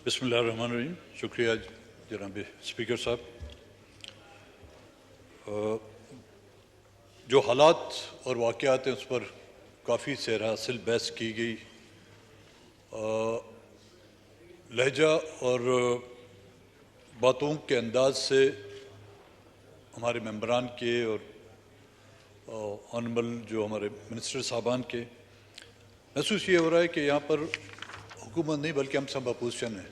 बिस्मिल्लाहिर्रहमानिर्रहीम। शुक्रिया जनाब स्पीकर साहब। जो हालात और वाक़यात हैं उस पर काफ़ी सैर हासिल बहस की गई। लहजा और बातों के अंदाज से हमारे मेंबरान के और ऑनरेबल जो हमारे मिनिस्टर साहबान के महसूस ये हो रहा है कि यहाँ पर हुकूमत नहीं बल्कि हम सब अपोजिशन हैं।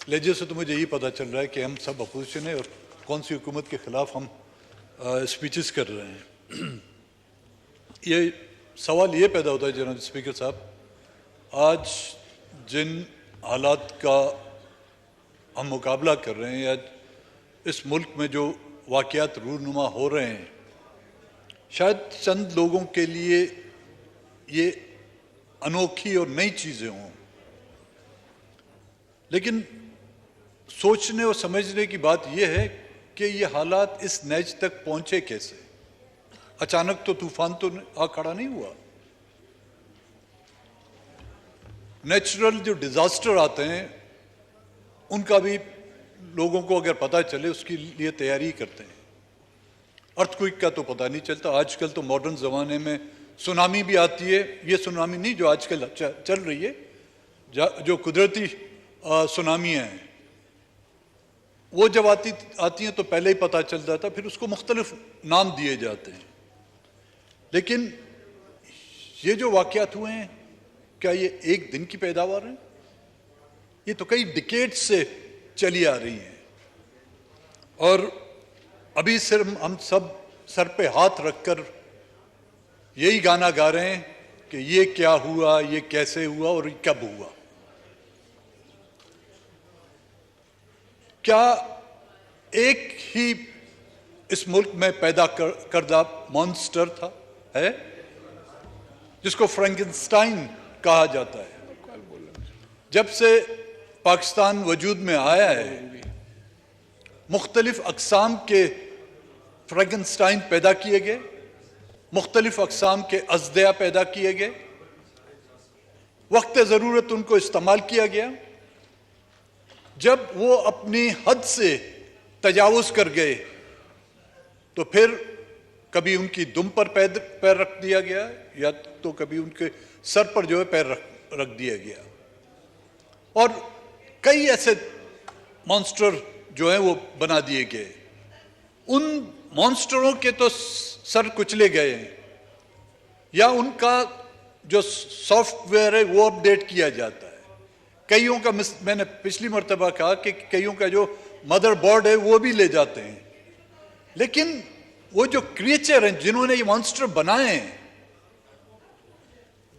लहजे से तो मुझे यही पता चल रहा है कि हम सब अपोजिशन है और कौन सी हुकूमत के ख़िलाफ़ हम स्पीचेस कर रहे हैं। ये सवाल ये पैदा होता है जनाब स्पीकर साहब, आज जिन हालात का हम मुकाबला कर रहे हैं या इस मुल्क में जो वाक़यात रूनुमा हो रहे हैं, शायद चंद लोगों के लिए ये अनोखी और नई चीज़ें हों, लेकिन सोचने और समझने की बात यह है कि ये हालात इस नैज तक पहुंचे कैसे। अचानक तो तूफान तो आ खड़ा नहीं हुआ। नेचुरल जो डिजास्टर आते हैं उनका भी लोगों को अगर पता चले उसके लिए तैयारी करते हैं। अर्थक्वेक का तो पता नहीं चलता। आजकल तो मॉडर्न ज़माने में सुनामी भी आती है। ये सुनामी नहीं जो आजकल चल रही है, जो कुदरती सुनामियाँ हैं, वो जब आती हैं तो पहले ही पता चल जाता, फिर उसको मुख्तलिफ नाम दिए जाते हैं। लेकिन ये जो वाक़यात हुए हैं, क्या ये एक दिन की पैदावार है? ये तो कई डिकेड से चली आ रही हैं और अभी सिर्फ हम सब सर पे हाथ रखकर यही गाना गा रहे हैं कि ये क्या हुआ, ये कैसे हुआ और ये कब हुआ। क्या एक ही इस मुल्क में पैदा करदा मॉन्स्टर था है जिसको फ्रैंकेनस्टाइन कहा जाता है? जब से पाकिस्तान वजूद में आया है, मुख्तलिफ अक़साम के फ्रैंकेनस्टाइन पैदा किए गए, मुख्तलिफ अक़साम के अज़दिया पैदा किए गए, वक्त ज़रूरत उनको इस्तेमाल किया गया। जब वो अपनी हद से तजावुज़ कर गए तो फिर कभी उनकी दुम पर पैर रख दिया गया या तो कभी उनके सर पर जो है पैर रख दिया गया। और कई ऐसे मॉन्स्टर जो है वो बना दिए गए। उन मॉन्स्टरों के तो सर कुचले गए हैं या उनका जो सॉफ्टवेयर है वो अपडेट किया जाता है। कईयों का मैंने पिछली मर्तबा कहा कि कईयों का जो मदरबोर्ड है वो भी ले जाते हैं, लेकिन वो जो क्रिएचर हैं जिन्होंने ये मॉन्स्टर बनाए हैं,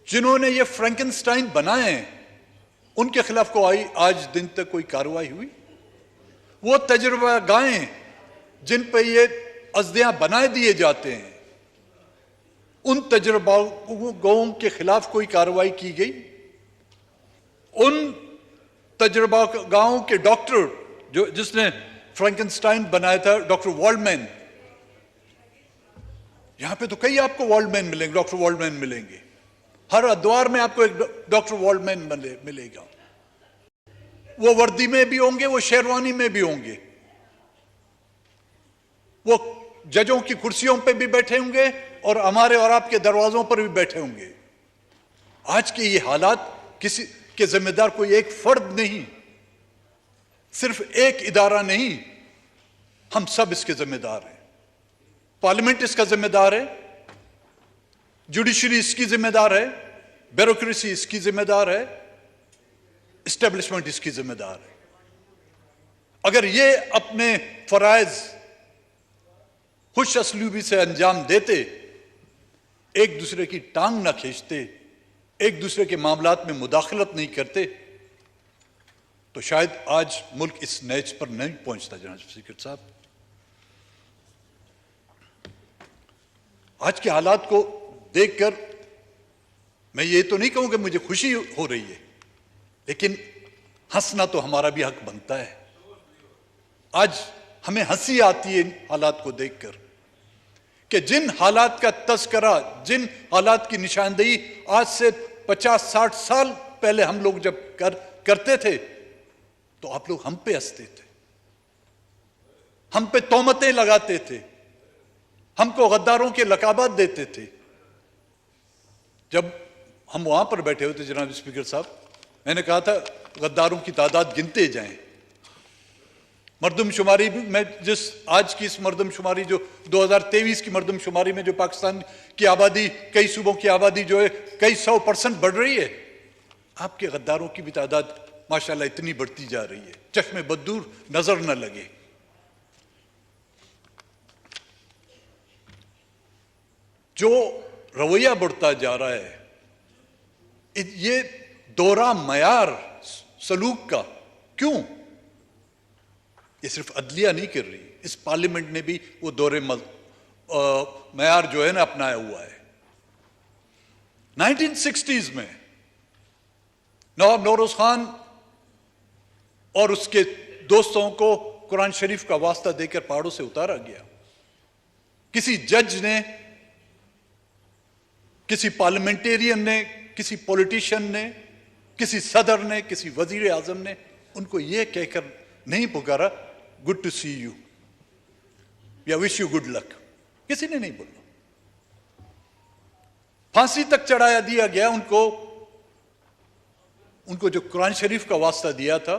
जिन्होंने ये फ्रैंकेनस्टाइन बनाए हैं, उनके खिलाफ कोई आज दिन तक कोई कार्रवाई हुई? वो तजुर्बा गाएं जिन पे ये अज़दियां बनाए दिए जाते हैं, उन तजुर्बाओं के खिलाफ कोई कार्रवाई की गई? उन तजुर्बागाओं के डॉक्टर जो जिसने फ्रैंकेनस्टाइन बनाया था, डॉक्टर वॉल्डमैन, यहां पे तो कई आपको वॉल्डमैन मिलेंगे, डॉक्टर वॉल्डमैन मिलेंगे। हर अद्वार में आपको एक डॉक्टर वॉल्डमैन मिलेगा। वो वर्दी में भी होंगे, वो शेरवानी में भी होंगे, वो जजों की कुर्सियों पे भी बैठे होंगे और हमारे और आपके दरवाजों पर भी बैठे होंगे। आज के ये हालात किसी के जिम्मेदार कोई एक फर्द नहीं, सिर्फ एक इदारा नहीं, हम सब इसके जिम्मेदार हैं। पार्लियामेंट इसका जिम्मेदार है, जुडिशरी इसकी जिम्मेदार है, ब्यूरोक्रेसी इसकी जिम्मेदार है, एस्टेब्लिशमेंट इसकी जिम्मेदार है। अगर ये अपने फराइज खुश असलूबी से अंजाम देते, एक दूसरे की टांग ना खींचते, एक दूसरे के मामलात में मुदाखलत नहीं करते, तो शायद आज मुल्क इस नैज पर नहीं पहुंचता। जनाब स्पीकर साहब, आज के हालात को देखकर मैं ये तो नहीं कहूं कि मुझे खुशी हो रही है, लेकिन हंसना तो हमारा भी हक बनता है। आज हमें हंसी आती है इन हालात को देखकर कि जिन हालात का तस्करा, जिन हालात की निशानदेही आज से 50-60 साल पहले हम लोग जब करते थे, तो आप लोग हम पे हंसते थे, हम पे तोहमतें लगाते थे, हमको गद्दारों के लकाबात देते थे। जब हम वहां पर बैठे हुए थे जनाब स्पीकर साहब, मैंने कहा था गद्दारों की तादाद गिनते जाएं। मर्दमशुमारी भी, मैं जिस आज की इस मर्दमशुमारी जो 2023 की मर्दमशुमारी में जो पाकिस्तान की आबादी, कई सूबों की आबादी जो है कई 100% बढ़ रही है, आपके गद्दारों की भी तादाद माशाल्लाह इतनी बढ़ती जा रही है, चश्मे बदूर नजर न लगे। जो रवैया बढ़ता जा रहा है, ये दोहरा मयार सलूक का, क्यों? ये सिर्फ अदलिया नहीं कर रही, इस पार्लियामेंट ने भी वो दोहरे मयार जो है ना अपनाया हुआ है। 1960s में नवाब नौरोज खान और उसके दोस्तों को कुरान शरीफ का वास्ता देकर पहाड़ों से उतारा गया। किसी जज ने, किसी पार्लियामेंटेरियन ने, किसी पॉलिटिशियन ने, किसी सदर ने, किसी वजीर आजम ने उनको यह कहकर नहीं पुकारा गुड टू सी यू या विश यू गुड लक, किसी ने नहीं बोला। फांसी तक चढ़ाया दिया गया उनको जो कुरान शरीफ का वास्ता दिया था।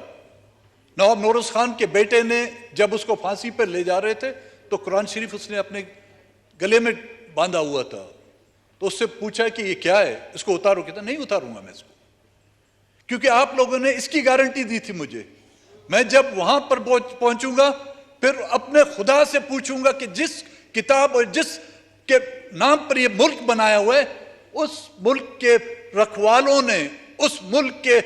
नवाब नौरोज खान के बेटे ने जब उसको फांसी पर ले जा रहे थे तो कुरान शरीफ उसने अपने गले में बांधा हुआ था, तो उससे पूछा कि ये क्या है, इसको उतारो? कहता नहीं उतारूंगा मैं इसको, क्योंकि आप लोगों ने इसकी गारंटी दी थी मुझे। मैं जब वहां पर पहुंचूंगा फिर अपने खुदा से पूछूंगा कि जिस किताब और जिस के नाम पर यह मुल्क बनाया हुआ है, उस मुल्क के रखवालों ने, उस मुल्क के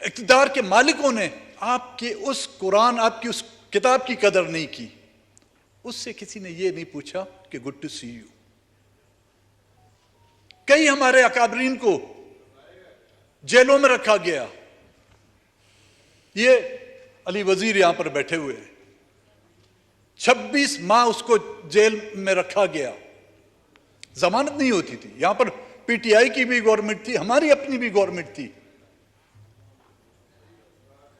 इक़्तिदार के मालिकों ने आपके उस कुरान, आपकी उस किताब की कदर नहीं की। उससे किसी ने यह नहीं पूछा कि गुड टू सी यू। कई हमारे अकाबरीन को जेलों में रखा गया। ये अली वजीर यहां पर बैठे हुए हैं, 26 माह उसको जेल में रखा गया, जमानत नहीं होती थी। यहां पर पीटीआई की भी गवर्नमेंट थी, हमारी अपनी भी गवर्नमेंट थी।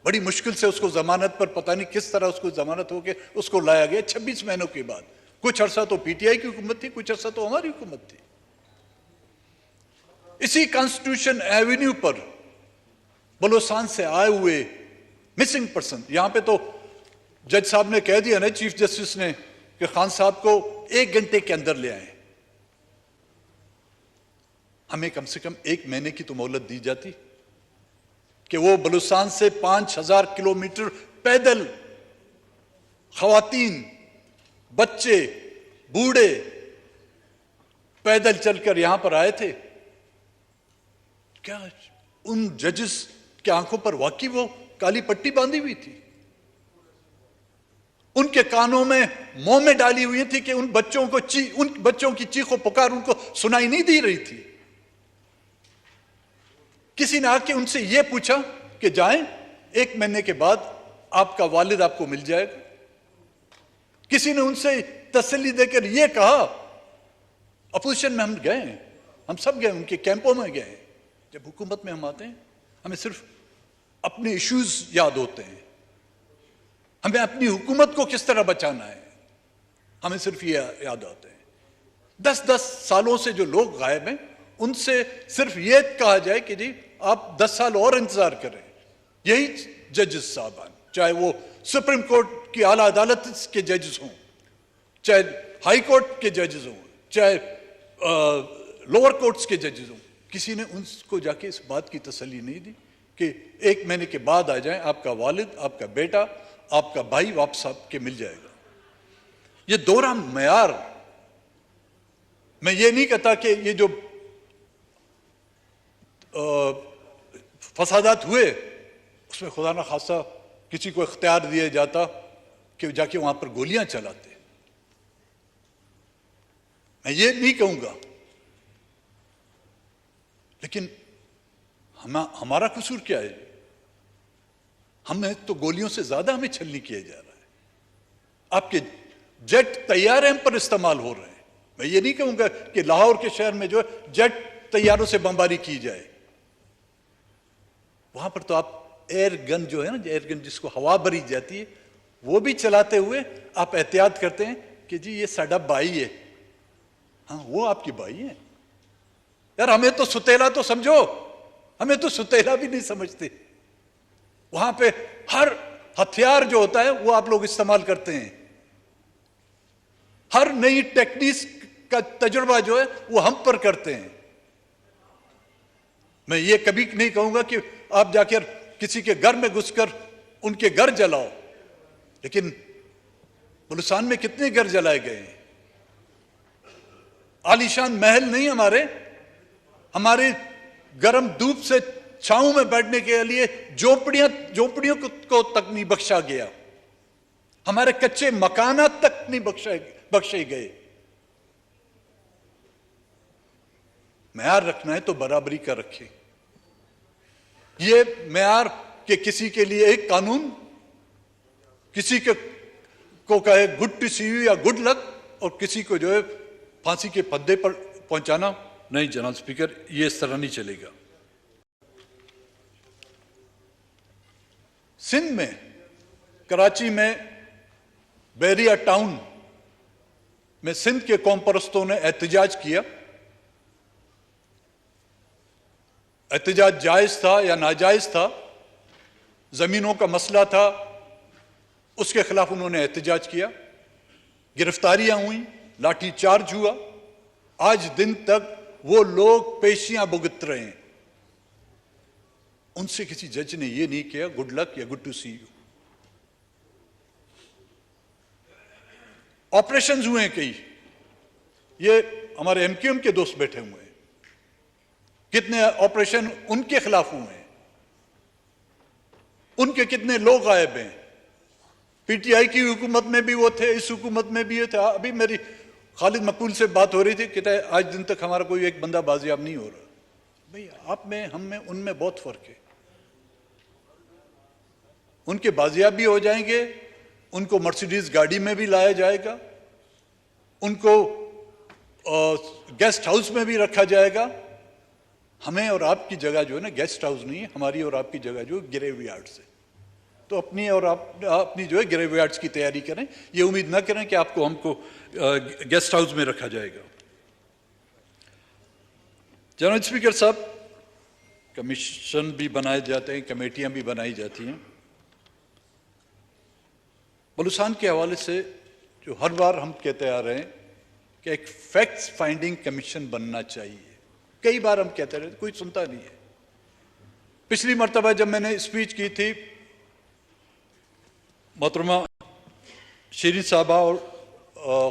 बड़ी मुश्किल से उसको जमानत पर, पता नहीं किस तरह उसको जमानत होके उसको लाया गया 26 महीनों के बाद। कुछ अरसा तो पीटीआई की हुकूमत थी, कुछ अरसा तो हमारी हुकूमत थी। इसी कॉन्स्टिट्यूशन एवेन्यू पर बलोचिस्तान से आए हुए मिसिंग पर्सन, यहां पे तो जज साहब ने कह दिया ना, चीफ जस्टिस ने, कि खान साहब को 1 घंटे के अंदर ले आए। हमें कम से कम 1 महीने की तो मोहलत दी जाती कि वो बलूचिस्तान से 5000 किलोमीटर पैदल खवातीन, बच्चे, बूढ़े पैदल चलकर यहां पर आए थे। क्या उन जजेस के आंखों पर वाकई वो काली पट्टी बांधी हुई थी? उनके कानों में, मुंह में डाली हुई थी कि उन बच्चों की चीखों पुकार उनको सुनाई नहीं दी रही थी? किसी ने आके उनसे यह पूछा कि जाएं, 1 महीने के बाद आपका वालिद आपको मिल जाएगा? किसी ने उनसे तसल्ली देकर यह कहा? अपोजिशन में हम गए, हम सब गए, उनके कैंपों में गए। जब हुकूमत में हम आते हैं, हमें सिर्फ अपने इश्यूज याद होते हैं, हमें अपनी हुकूमत को किस तरह बचाना है, हमें सिर्फ ये याद आते हैं। 10-10 सालों से जो लोग गायब हैं, उनसे सिर्फ ये कहा जाए कि जी आप 10 साल और इंतजार करें। यही जजेस साहबान, चाहे वो सुप्रीम कोर्ट की आला अदालत के जजेस हों, चाहे हाई कोर्ट के जजेस हों, चाहे लोअर कोर्ट्स के जजेस हों, किसी ने उनको जाके इस बात की तसल्ली नहीं दी कि 1 महीने के बाद आ जाएं, आपका वालिद, आपका बेटा, आपका भाई वापस आपके मिल जाएगा। ये दोहरा मयार, मैं ये नहीं कहता कि ये जो फसादात हुए उसमें खुदा ना खासा किसी को इख्तियार दिया जाता कि जाके वहां पर गोलियां चलाते, मैं ये नहीं कहूंगा, लेकिन हमारा कसूर क्या है? हमें तो गोलियों से ज्यादा हमें छलनी किया जा रहा है। आपके जेट तैयारे हम पर इस्तेमाल हो रहे हैं। मैं ये नहीं कहूंगा कि लाहौर के शहर में जो है जेट तैयारों से बमबारी की जाए, वहां पर तो आप एयर गन जो है ना, एयर गन जिसको हवा भरी जाती है, वो भी चलाते हुए आप एहतियात करते हैं कि जी ये साडा भाई है। हाँ, वो आपकी भाई है यार, हमें तो सुतेला तो समझो, हमें तो सुतेला भी नहीं समझते। वहां पे हर हथियार जो होता है वो आप लोग इस्तेमाल करते हैं, हर नई टेक्निक का तजुर्बा जो है वो हम पर करते हैं। मैं ये कभी नहीं कहूंगा कि आप जाकर किसी के घर में घुसकर उनके घर जलाओ, लेकिन बलूचिस्तान में कितने घर जलाए गए हैं। आलीशान महल नहीं हमारे गर्म धूप से छांव में बैठने के लिए झोपड़ियों को तक नहीं बख्शा गया, हमारे कच्चे मकानात तक नहीं बख्शे गए। मेयार रखना है तो बराबरी का रखें। ये मेयार के किसी के लिए एक कानून, किसी को कहे गुड टू सी यू या गुड लक, और किसी को जो है फांसी के फंदे पर पहुंचाना, नहीं जनाब स्पीकर, ये इस तरह नहीं चलेगा। सिंध में, कराची में, बैरिया टाउन में सिंध के कौम परस्तों ने एहतजाज किया। एहतजाज जायज था या नाजायज था, जमीनों का मसला था, उसके खिलाफ उन्होंने एहतजाज किया। गिरफ्तारियां हुई, लाठी चार्ज हुआ, आज दिन तक वो लोग पेशियां भुगत रहे हैं। उनसे किसी जज ने ये नहीं किया गुड लक या good to see you. Operations हुए हैं कई, ये हमारे एमक्यूएम के दोस्त बैठे हुए हैं, कितने ऑपरेशन उनके खिलाफ हुए हैं, उनके कितने लोग गायब हैं। पीटीआई की हुकूमत में भी वो थे, इस हुकूमत में भी ये थे। अभी मेरी खालिद मकबूल से बात हो रही थी, कहता है आज दिन तक हमारा कोई एक बंदा बाजियाब नहीं हो रहा। भाई आप में, हम में, उनमें बहुत फर्क है। उनके बाजियाब भी हो जाएंगे, उनको मर्सिडीज गाड़ी में भी लाया जाएगा, उनको गेस्ट हाउस में भी रखा जाएगा। हमें और आपकी जगह जो है ना गेस्ट हाउस नहीं है, हमारी और आपकी जगह जो ग्रेवयार्ड से। तो अपनी और अपनी जो है ग्रेवयार्ड्स की तैयारी करें, ये उम्मीद ना करें कि आपको हमको गेस्ट हाउस में रखा जाएगा। जनाब स्पीकर साहब, कमीशन भी बनाए जाते हैं, कमेटियां भी बनाई जाती हैं। बलूचिस्तान के हवाले से जो हर बार हम कहते आ रहे हैं कि एक फैक्ट्स फाइंडिंग कमीशन बनना चाहिए, कई बार हम कहते रहे, कोई सुनता नहीं है। पिछली मर्तबा जब मैंने स्पीच की थी, मोहतरमा शीरीन साहबा और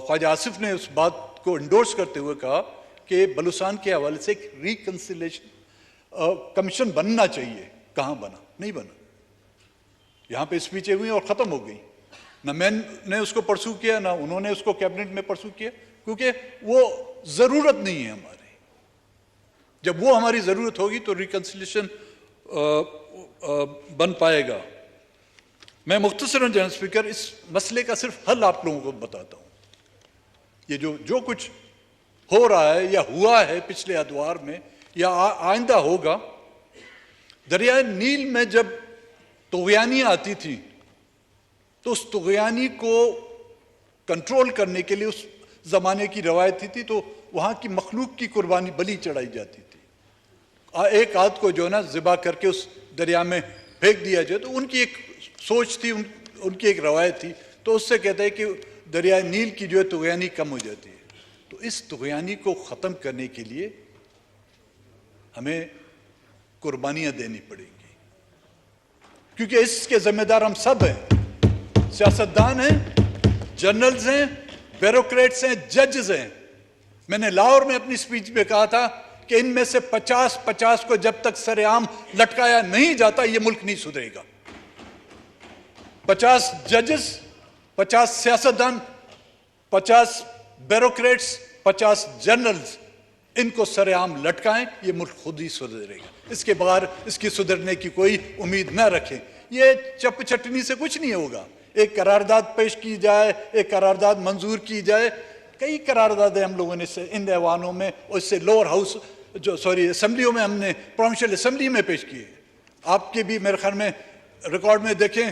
ख्वाजा आसिफ ने उस बात को इंडोर्स करते हुए कहा कि बलूचिस्तान के हवाले से एक रिकंसिलेशन कमीशन बनना चाहिए। कहाँ बना? नहीं बना। यहाँ पे स्पीचें हुई और ख़त्म हो गई, ना मैंने उसको परसू किया, ना उन्होंने उसको कैबिनेट में परसू किया, क्योंकि वो ज़रूरत नहीं है हमारी। जब वो हमारी ज़रूरत होगी तो रिकंसिलेशन बन पाएगा। मैं मुख्तसरन जनाब स्पीकर इस मसले का सिर्फ हल आप लोगों को बताता हूँ। ये जो कुछ हो रहा है या हुआ है पिछले अदवार में या आइंदा होगा, दरियाए नील में जब तुग़यानियाँ आती थी तो उस तुग़यानी को कंट्रोल करने के लिए उस ज़माने की रवायत थी, तो वहाँ की मखलूक की कुर्बानी बलि चढ़ाई जाती थी। एक आद को जो है ना ज़िबा करके उस दरिया में फेंक दिया जाए, तो उनकी एक सोच थी, उनकी एक रवायत थी। तो उससे कहते हैं कि दरिया नील की जो है तुग़यानी कम हो जाती है। तो इस तुग़यानी को ख़त्म करने के लिए हमें कुर्बानियाँ देनी पड़ेंगी, क्योंकि इसके ज़िम्मेदार हम सब हैं। सियासतदान हैं, जर्नल्स हैं, ब्यूरोक्रेट्स हैं, जजेस हैं। मैंने लाहौर में अपनी स्पीच में कहा था कि इनमें से 50-50 को जब तक सरेआम लटकाया नहीं जाता ये मुल्क नहीं सुधरेगा। 50 जजेस, 50 सियासतदान, 50 ब्यूरोक्रेट्स, 50 जर्नल्स, इनको सरेआम लटकाएं, ये मुल्क खुद ही सुधरेगा। इसके बगैर इसकी सुधरने की कोई उम्मीद ना रखें। ये चप चटनी से कुछ नहीं होगा। एक करारदाद पेश की जाए, एक करारदाद मंजूर की जाए, कई करारदादें हम लोगों ने इन ऐवानों में और इससे लोअर हाउस असेंबलियों में हमने प्रोविंशियल असेंबली में पेश किए। आपके भी मेरे ख्याल में रिकॉर्ड में देखें,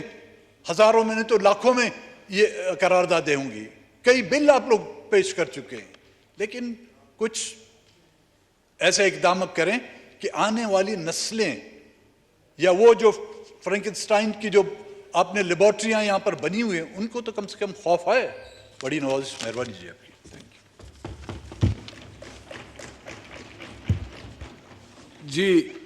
हजारों में नहीं तो लाखों में ये करारदादें होंगी। कई बिल आप लोग पेश कर चुके हैं, लेकिन कुछ ऐसे इकदाम करें कि आने वाली नस्लें या वो जो फ्रैंकेनस्टाइन की जो आपने लेबोरेटरियां यहां पर बनी हुई हैं, उनको तो कम से कम खौफ है। बड़ी नवाजिश, मेहरबानी जी आपकी। जी